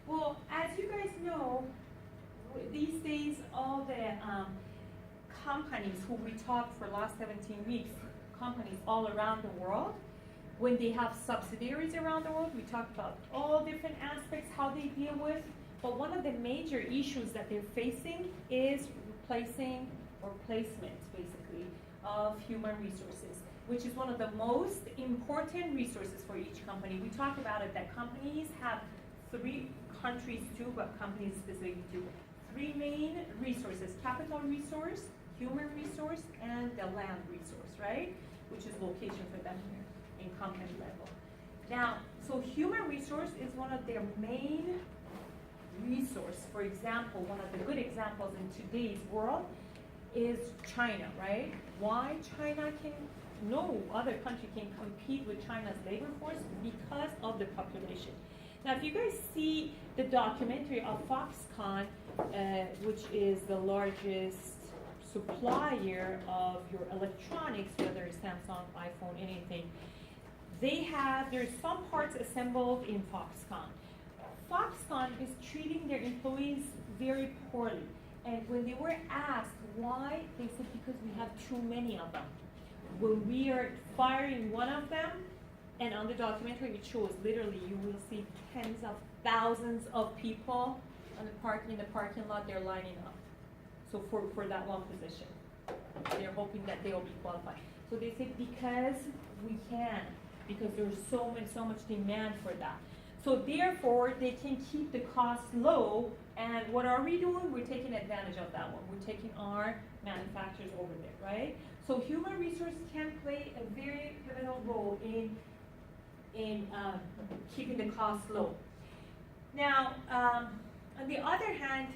Well, as you guys know, these days all the companies who we talked for last 17 weeks, companies all around the world, when they have subsidiaries around the world, we talked about all different aspects, how they deal with, but one of the major issues that they're facing is replacing or placement, basically, of human resources, which is one of the most important resources for each company. We talked about it, that companies have countries too, but companies specifically too. Three main resources: capital resource, human resource, and the land resource, right? Which is location for them here in company level. Now, so human resource is one of their main resource. For example, one of the good examples in today's world is China, right? Why China no other country can compete with China's labor force? Because of the population. Now, if you guys see the documentary of Foxconn, which is the largest supplier of your electronics, whether it's Samsung, iPhone, anything, there's some parts assembled in Foxconn. Foxconn is treating their employees very poorly. And when they were asked why, they said because we have too many of them. When we are firing one of them, and on the documentary it shows literally you will see tens of thousands of people in the parking lot, they're lining up. So for that one position. They're hoping that they'll be qualified. So they say because we can, because there's so much demand for that. So therefore they can keep the costs low, and what are we doing? We're taking advantage of that one. We're taking our manufacturers over there, right? So human resources can play a very pivotal role in keeping the costs low. Now, on the other hand,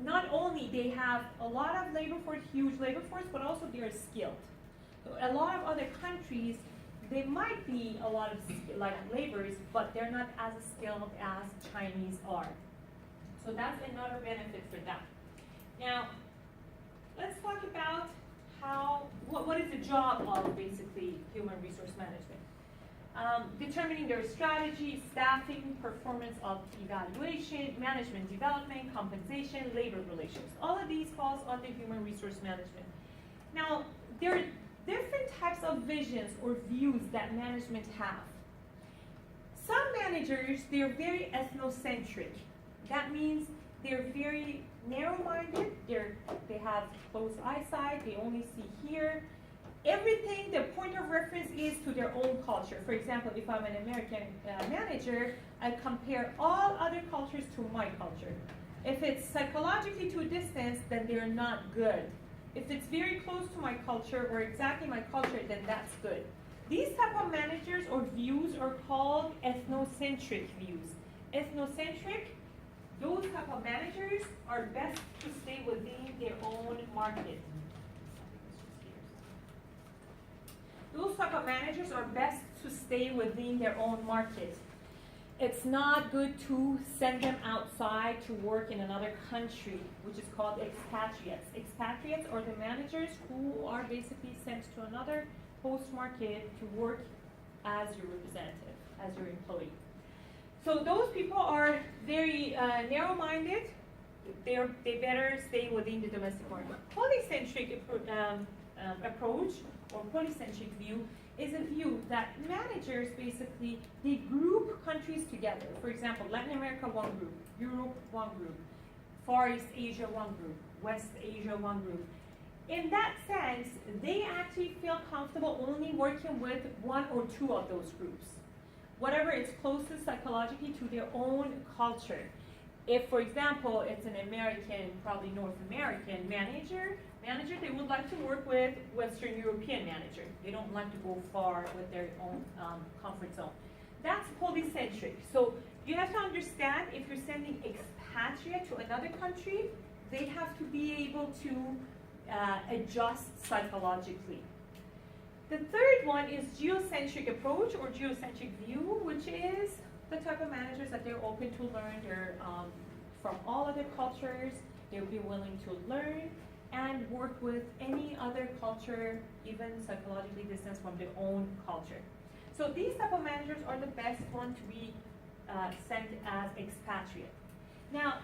not only they have a lot of labor force, huge labor force, but also they're skilled. So a lot of other countries, they might be a lot of like laborers, but they're not as skilled as Chinese are. So that's another benefit for them. Now, let's talk about what is the job of basically human resource management. Determining their strategy, staffing, performance of evaluation, management development, compensation, labor relations. All of these falls under human resource management. Now, there are different types of visions or views that management have. Some managers, they're very ethnocentric. That means they're very narrow-minded, they have close eyesight, they only see here. Everything, the point of reference is to their own culture. For example, if I'm an American manager, I compare all other cultures to my culture. If it's psychologically too distant, then they're not good. If it's very close to my culture or exactly my culture, then that's good. These type of managers or views are called ethnocentric views. Ethnocentric, those type of managers are best to stay within their own market. Those type of managers are best to stay within their own market. It's not good to send them outside to work in another country, which is called expatriates. Expatriates are the managers who are basically sent to another host market to work as your representative, as your employee. So those people are very narrow-minded. They better stay within the domestic market. Polycentric approach or polycentric view is a view that managers basically, they group countries together. For example, Latin America, one group, Europe, one group, Far East Asia, one group, West Asia, one group. In that sense, they actually feel comfortable only working with one or two of those groups, whatever is closest psychologically to their own culture. If, for example, it's an American, probably North American manager, they would like to work with Western European manager. They don't like to go far with their own comfort zone. That's polycentric. So you have to understand, if you're sending expatriate to another country, they have to be able to adjust psychologically. The third one is geocentric approach or geocentric view, which is the type of managers that they're open to learn. They're from all other cultures. They'll be willing to learn. And and work with any other culture, even psychologically distanced from their own culture. So these type of managers are the best one to be sent as expatriate. Now,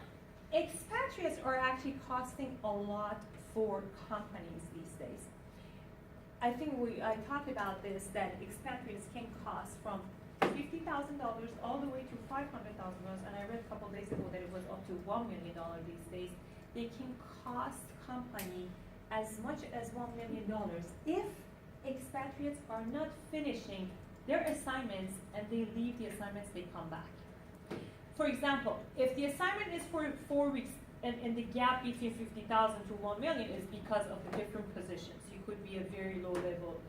expatriates are actually costing a lot for companies these days. I think I talked about this, that expatriates can cost from $50,000 all the way to $500,000, and I read a couple of days ago that it was up to $1 million these days. They can cost company as much as $1 million if expatriates are not finishing their assignments and they leave the assignments, they come back. For example, if the assignment is for 4 weeks and the gap between 50,000 to 1 million is because of the different positions. You could be a very low level,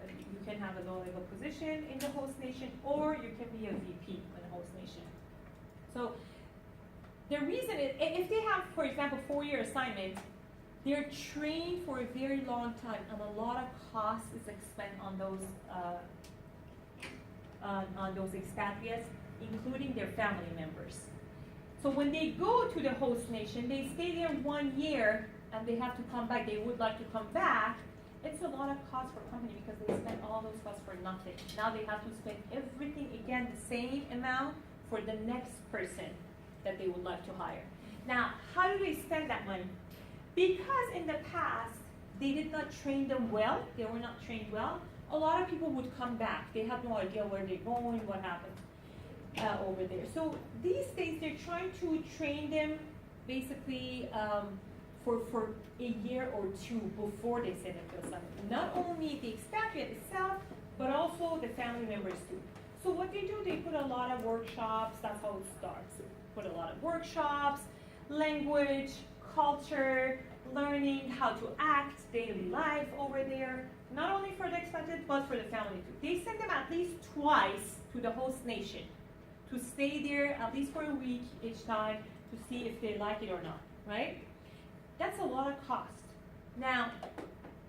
you can have a low level position in the host nation, or you can be a VP in the host nation. So the reason is, if they have, for example, 4-year assignment, they're trained for a very long time, and a lot of cost is expended on those expatriates, including their family members. So when they go to the host nation, they stay there 1 year, and they have to come back. They would like to come back. It's a lot of cost for company because they spend all those costs for nothing. Now they have to spend everything again, the same amount for the next person that they would like to hire. Now, how do they spend that money? Because in the past, they did not train them well, they were not trained well, a lot of people would come back. They have no idea where they're going, what happened over there. So these days, they're trying to train them basically for a year or two before they send them to assignment. Not only the expatriate itself, but also the family members too. So what they do, they put a lot of workshops, that's how it starts. Put a lot of workshops, language, culture, learning how to act, daily life over there, not only for the expatriate, but for the family too. They send them at least twice to the host nation to stay there at least for a week each time to see if they like it or not, right? That's a lot of cost. Now,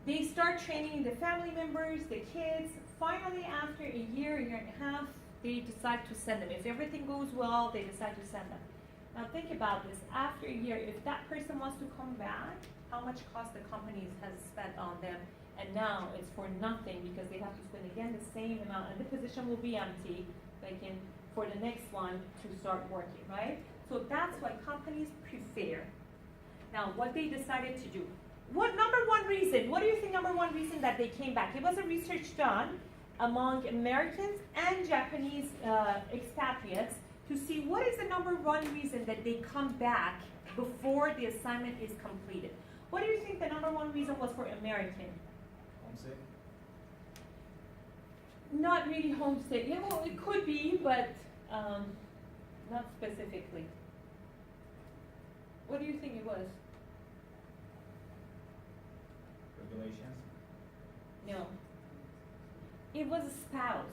they start training the family members, the kids. Finally, after a year and a half, they decide to send them. If everything goes well, they decide to send them. Now think about this. After a year, if that person wants to come back, how much cost the company has spent on them, and now it's for nothing because they have to spend again the same amount, and the position will be empty. They can for the next one to start working, right? So that's why companies prefer. Now, what they decided to do. What number one reason? What do you think number one reason that they came back? It was a research done among Americans and Japanese expatriates to see what is the number one reason that they come back before the assignment is completed. What do you think the number one reason was for American? Homesick? Not really homesick. Yeah, well, it could be, but not specifically. What do you think it was? Regulations? No. It was a spouse.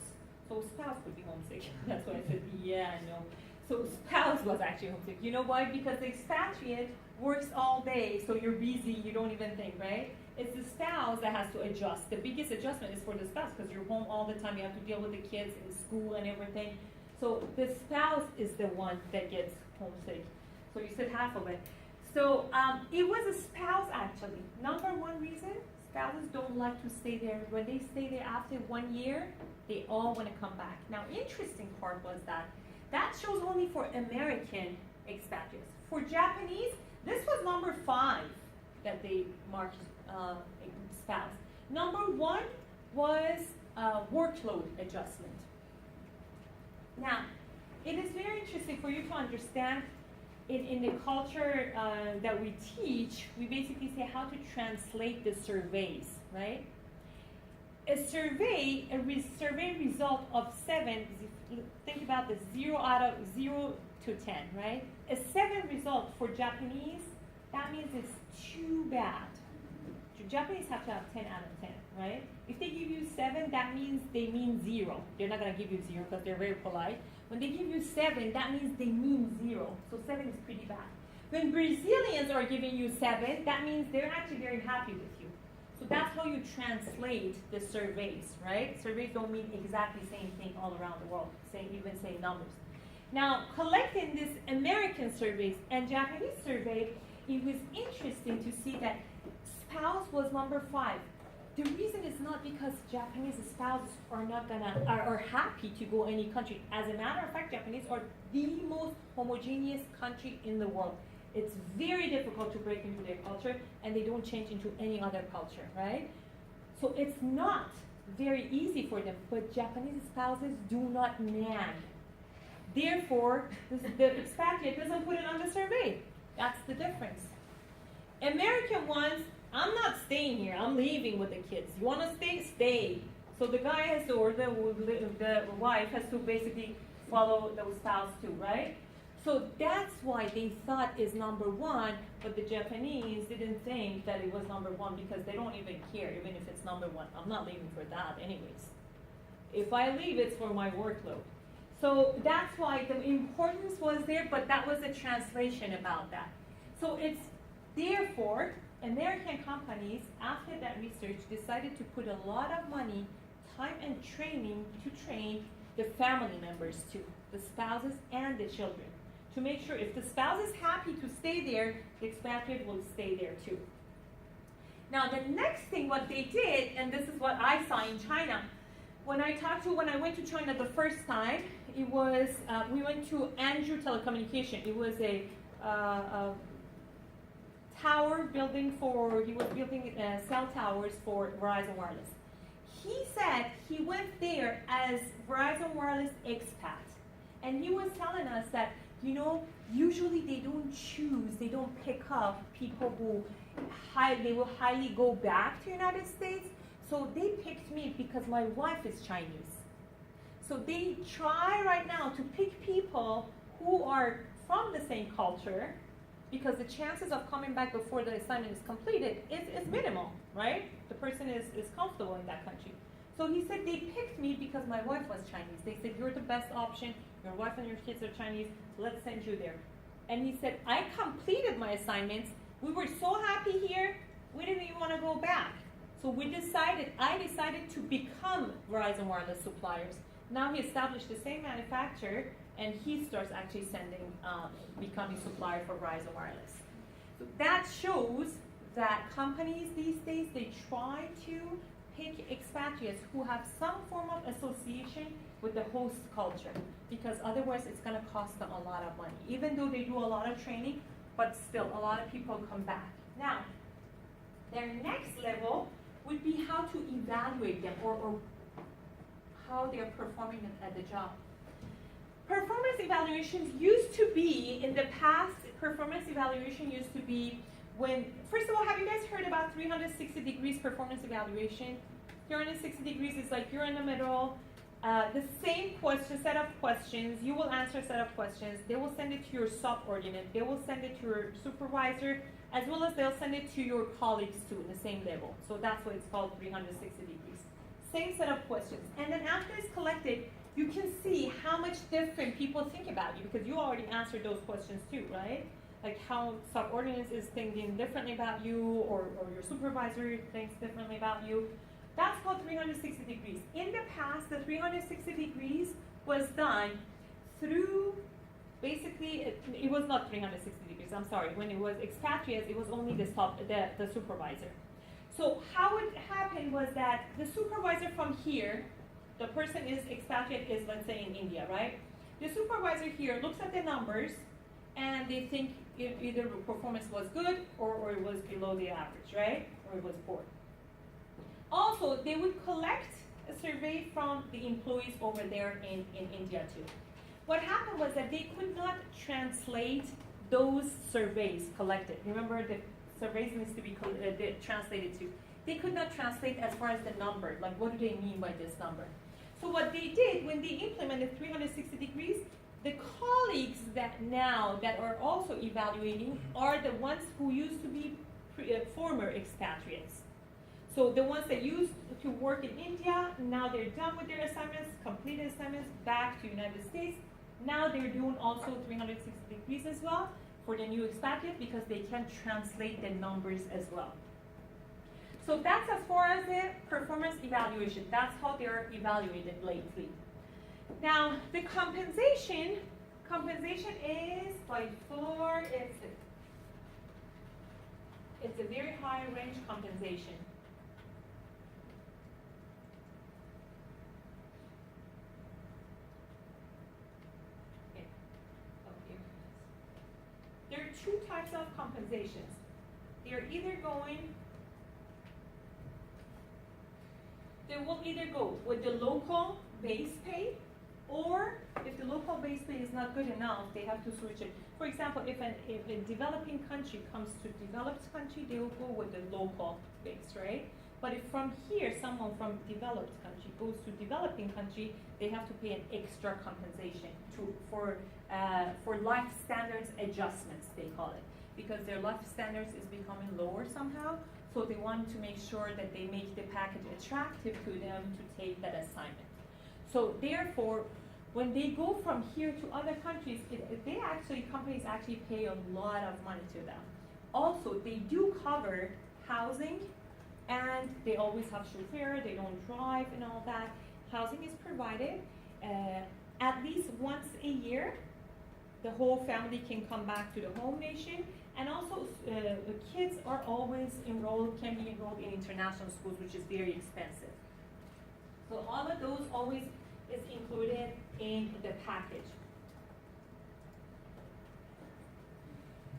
So spouse could be homesick. That's why I said, yeah, no. So spouse was actually homesick. You know why? Because the expatriate works all day, so you're busy, you don't even think, right? It's the spouse that has to adjust. The biggest adjustment is for the spouse because you're home all the time. You have to deal with the kids in school and everything. So the spouse is the one that gets homesick. So you said half of it. So it was a spouse actually. Number one reason, spouses don't like to stay there. When they stay there after 1 year, they all want to come back. Now, interesting part was that shows only for American expatriates. For Japanese, this was number 5 that they marked spouse. Number 1 was workload adjustment. Now, it is very interesting for you to understand in the culture that we teach, we basically say how to translate the surveys, right? A survey result of 7, think about this, 0 to 10, right? A 7 result for Japanese, that means it's too bad. Japanese have to have 10 out of 10, right? If they give you 7, that means they mean 0. They're not gonna give you 0 because they're very polite. When they give you 7, that means they mean 0. So 7 is pretty bad. When Brazilians are giving you 7, that means they're actually very happy with you. So that's how you translate the surveys, right? Surveys don't mean exactly the same thing all around the world, even same numbers. Now, collecting these American surveys and Japanese survey, it was interesting to see that spouse was number 5. The reason is not because Japanese spouses are not are happy to go any country. As a matter of fact, Japanese are the most homogeneous country in the world. It's very difficult to break into their culture, and they don't change into any other culture, right? So it's not very easy for them, but Japanese spouses do not nag. Therefore, the expatriate doesn't put it on the survey. That's the difference. American ones, I'm not staying here, I'm leaving with the kids. You want to stay? Stay. So the guy has to, or the wife has to basically follow the spouse too, right? So that's why they thought is number 1, but the Japanese didn't think that it was number 1 because they don't even care, even if it's number 1. I'm not leaving for that anyways. If I leave, it's for my workload. So that's why the importance was there, but that was a translation about that. So it's, therefore, American companies, after that research, decided to put a lot of money, time, and training to train the family members too, the spouses and the children, to make sure if the spouse is happy to stay there, the expatriate will stay there too. Now the next thing what they did, and this is what I saw in China, when I went to China the first time, it was, we went to Andrew Telecommunication. It was a tower building he was building cell towers for Verizon Wireless. He said he went there as Verizon Wireless expat. And he was telling us that, you know, usually they don't pick up people who they will highly go back to United States. So they picked me because my wife is Chinese. So they try right now to pick people who are from the same culture, because the chances of coming back before the assignment is completed is minimal, right? The person is comfortable in that country. So he said they picked me because my wife was Chinese. They said, you're the best option. Your wife and your kids are Chinese. Let's send you there. And he said, I completed my assignments. We were so happy here, we didn't even want to go back. So I decided to become Verizon Wireless suppliers. Now he established the same manufacturer, and he starts actually becoming supplier for Verizon Wireless. So that shows that companies these days, they try to pick expatriates who have some form of association with the host culture, because otherwise it's going to cost them a lot of money. Even though they do a lot of training, but still a lot of people come back. Now, their next level would be how to evaluate them, or how they're performing at the job. Performance evaluations used to be, in the past, performance evaluation used to be when, first of all, have you guys heard about 360 degrees performance evaluation? 360 degrees is like you're in the middle, the same set of questions, you will answer a set of questions, they will send it to your subordinate, they will send it to your supervisor, as well as they'll send it to your colleagues too, in the same level. So that's what it's called, 360 degrees. Same set of questions. And then after it's collected, you can see how much different people think about you, because you already answered those questions too, right? Like how subordinates is thinking differently about you, or your supervisor thinks differently about you. That's called 360 degrees. In the past, the 360 degrees was done through, basically, it was not 360 degrees, I'm sorry. When it was expatriates, it was only the supervisor. So how it happened was that the supervisor from here, the person is expatriate is, let's say, in India, right? The supervisor here looks at the numbers, and they think either the performance was good or it was below the average, right? Or it was poor. Also, they would collect a survey from the employees over there in India too. What happened was that they could not translate those surveys collected. Remember, the surveys needs to be translated to. They could not translate as far as the number, like what do they mean by this number? So what they did when they implemented 360 degrees, the colleagues that are also evaluating are the ones who used to be former expatriates. So the ones that used to work in India, now they're done with their assignments, completed assignments, back to United States. Now they're doing also 360 degrees as well for the new expatriate, because they can translate the numbers as well. So that's as far as the performance evaluation. That's how they're evaluated lately. Now, the compensation is by far, It's a very high range compensation. Okay. Oh, here it is. There are two types of compensations. They're either going, they will either go with the local base pay, or if the local base pay is not good enough, they have to switch it. For example, if a developing country comes to developed country, they will go with the local base, right? But if from here, someone from developed country goes to developing country, they have to pay an extra compensation for life standards adjustments, they call it. Because their life standards is becoming lower somehow, so they want to make sure that they make the package attractive to them to take that assignment. So therefore, when they go from here to other countries, companies actually pay a lot of money to them. Also, they do cover housing, and they always have chauffeur, they don't drive and all that. Housing is provided at least once a year. The whole family can come back to the home nation, and also the kids are always can be enrolled in international schools, which is very expensive. So all of those always is included in the package.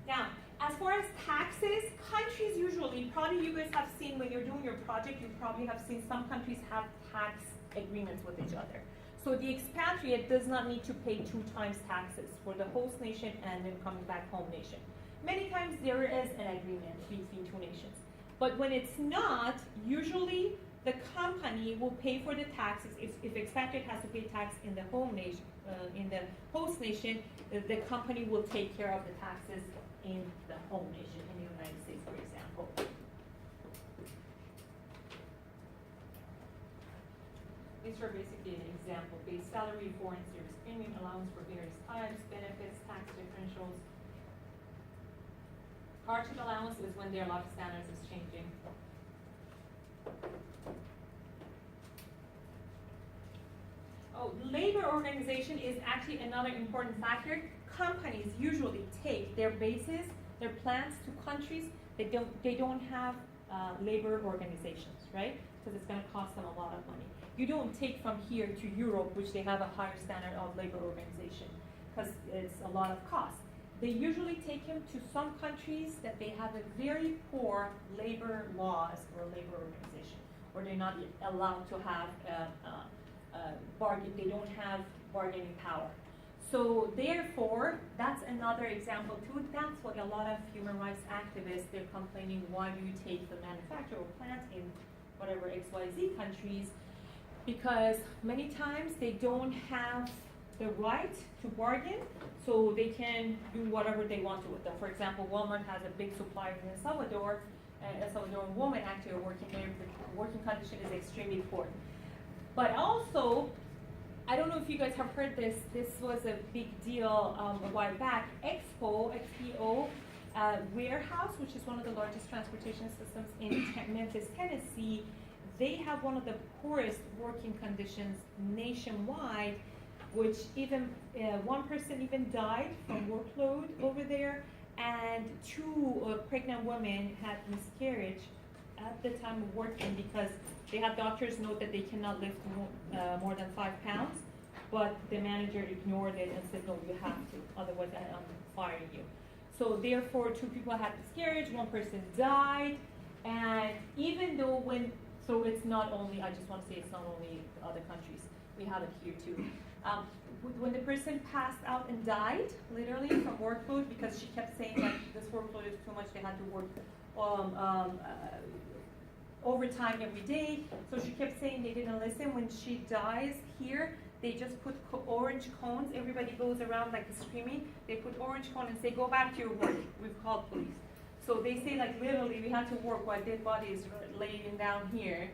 Now, as far as taxes, countries usually, probably you guys have seen when you're doing your project, you probably have seen some countries have tax agreements with each other. So the expatriate does not need to pay 2 times taxes for the host nation and then coming back home nation. Many times there is an agreement between 2 nations. But when it's not, usually the company will pay for the taxes. If expatriate has to pay tax in the home nation, in the host nation, the company will take care of the taxes in the home nation, in the United States, for example. These are basically an example. Base salary, foreign service premium, allowance for various types, benefits, tax differentials. Hardship allowance is when their life standards is changing. Oh, labor organization is actually another important factor. Companies usually take their bases, their plants to countries that they don't have labor organizations, right? Because it's going to cost them a lot of money. You don't take from here to Europe, which they have a higher standard of labor organization, because it's a lot of cost. They usually take him to some countries that they have a very poor labor laws or labor organization, or they're not allowed to have bargain. They don't have bargaining power. So therefore, that's another example too. That's what a lot of human rights activists, they're complaining, why do you take the manufacturer or plant in whatever XYZ countries? Because many times they don't have the right to bargain, so they can do whatever they want to with them. For example, Walmart has a big supplier in El Salvador, and a Salvadoran woman actually are working there. The working condition is extremely poor. But also, I don't know if you guys have heard this. This was a big deal a while back. XPO warehouse, which is one of the largest transportation systems in Memphis, Tennessee. They have one of the poorest working conditions nationwide, which even one person even died from workload over there, and 2 pregnant women had miscarriage at the time of working because they had doctors note that they cannot lift more than 5 pounds, but the manager ignored it and said, no, you have to, otherwise I'm firing you. So therefore, 2 people had miscarriage, 1 person died, and even though so it's not only, I just want to say it's not only the other countries, we have it here too. When the person passed out and died, literally from workload, because she kept saying like this workload is too much, they had to work overtime every day. So she kept saying they didn't listen. When she dies here, they just put orange cones. Everybody goes around like screaming. They put orange cone and say, go back to your work. We've called police. So they say like literally we had to work while dead body is laying down here,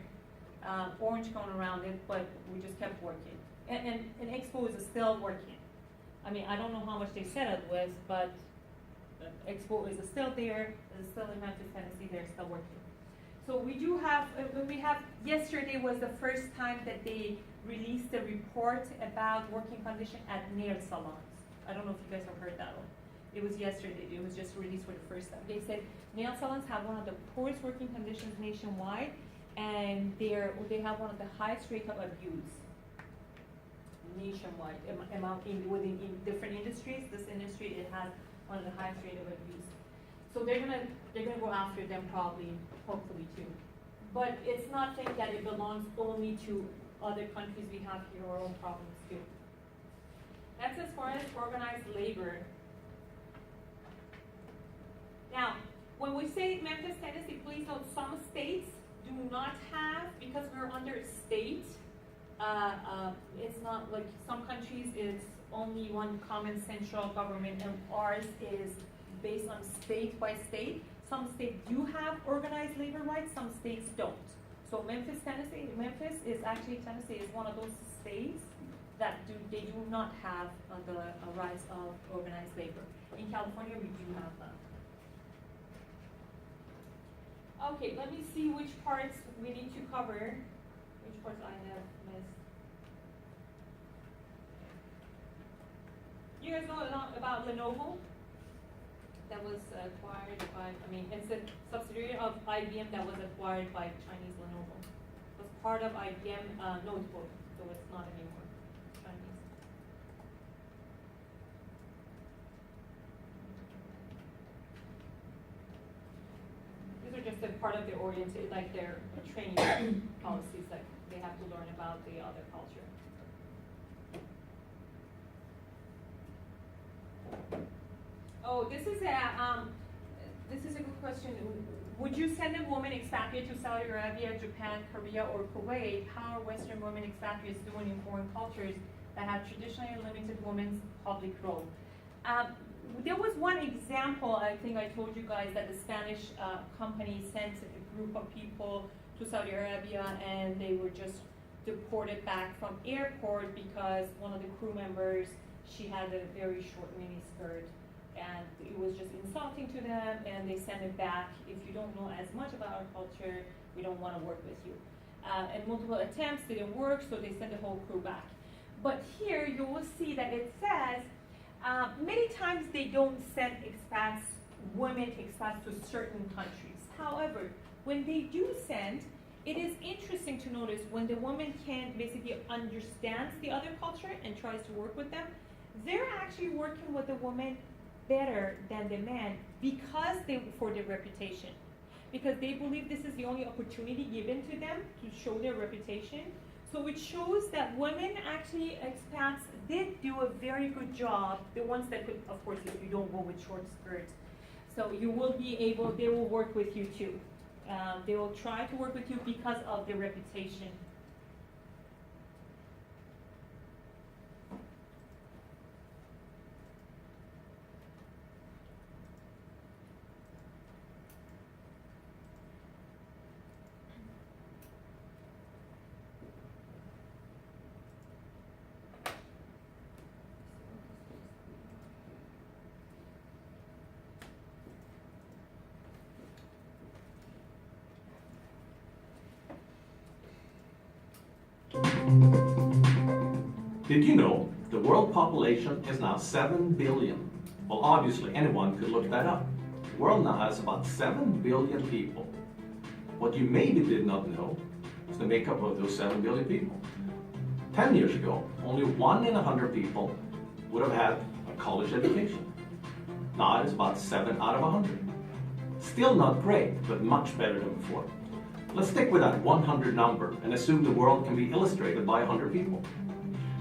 orange cone around it, but we just kept working. And Expo is still working. I mean, I don't know how much they settled with, but Expo is still there. It's still in Memphis, Tennessee. They're still working. So yesterday was the first time that they released a report about working condition at nail salons. I don't know if you guys have heard that one. It was yesterday, it was just released for the first time. They said nail salons have one of the poorest working conditions nationwide, and they have one of the highest rate of abuse nationwide. Within different industries, this industry, it has one of the highest rate of abuse. So they're gonna go after them probably, hopefully too. But it's not saying that it belongs only to other countries. We have here our own problems too. That's as far as organized labor. Now, when we say Memphis, Tennessee, please note some states do not have, because we're under state, it's not like some countries it's only one common central government, and ours is based on state by state. Some states do have organized labor rights, some states don't. So Memphis is one of those states that they do not have the rights of organized labor. In California, we do have that. Okay, let me see which parts we need to cover, which parts I have missed. You guys know a lot about Lenovo? That was acquired by, it's a subsidiary of IBM that was acquired by Chinese Lenovo. It was part of IBM notebook, so it's not anymore Chinese. These are just a part of their oriented, like their training policies, like they have to learn about the other culture. Oh, this is a good question. Would you send a woman expatriate to Saudi Arabia, Japan, Korea, or Kuwait? How are Western women expatriates doing in foreign cultures that have traditionally limited women's public role? There was one example, I think I told you guys, that the Spanish company sent a group of people to Saudi Arabia, and they were just deported back from airport because one of the crew members, she had a very short mini skirt, and it was just insulting to them, and they sent it back. If you don't know as much about our culture, we don't want to work with you. And multiple attempts didn't work, so they sent the whole crew back. But here you will see that it says, many times they don't send expats, women expats to certain countries. However, when they do send, it is interesting to notice when the woman can basically understands the other culture and tries to work with them, they're actually working with the woman better than the man for their reputation. Because they believe this is the only opportunity given to them to show their reputation. So it shows that women actually, expats, did do a very good job. The ones that could, of course, if you don't go with short skirts. So you will be able, they will work with you too. They will try to work with you because of their reputation. Did you know the world population is now 7 billion? Well, obviously anyone could look that up. The world now has about 7 billion people. What you maybe did not know is the makeup of those 7 billion people. 10 years ago, only 1 in 100 people would have had a college education. Now it's about 7 out of 100. Still not great, but much better than before. Let's stick with that 100 number and assume the world can be illustrated by 100 people.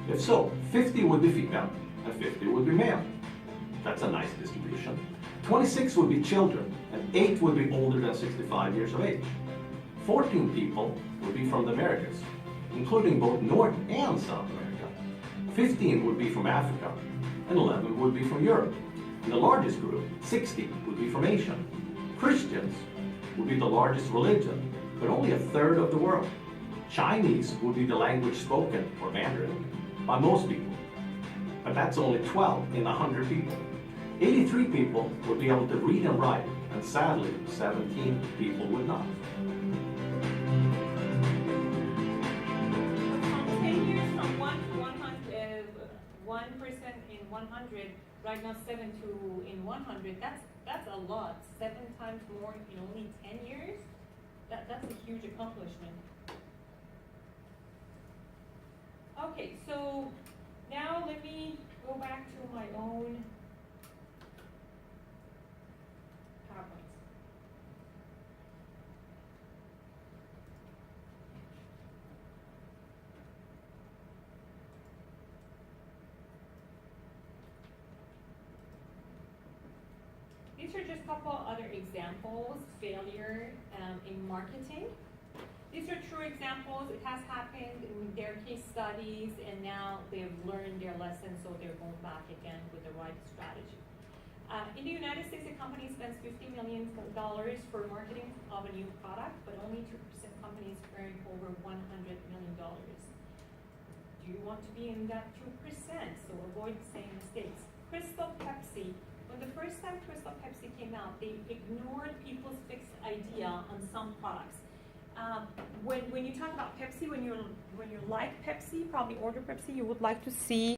If so, 50 would be female and 50 would be male. That's a nice distribution. 26 would be children and 8 would be older than 65 years of age. 14 people would be from the Americas, including both North and South America. 15 would be from Africa and 11 would be from Europe. And the largest group, 60, would be from Asia. Christians would be the largest religion, but only a third of the world. Chinese would be the language spoken, or Mandarin, by most people. But that's only 12 in 100 people. 83 people would be able to read and write, and sadly, 17 people would not. From 10 years, from 1 to 100, 1% in in 100, right now 7 to in 100, that's a lot. 7 times more in only 10 years? That's a huge accomplishment. Okay, so now let me go back to my own PowerPoint. These are just a couple other examples, failure in marketing. These are true examples. It has happened in their case studies, and now they've learned their lesson, so they're going back again with the right strategy. In the United States, a company spends $50 million for marketing of a new product, but only 2% companies earn over $100 million. Do you want to be in that 2%? So avoid the same mistakes. Crystal Pepsi. When the first time Crystal Pepsi came out, they ignored people's fixed idea on some products. When you talk about Pepsi, when you like Pepsi, probably order Pepsi, you would like to see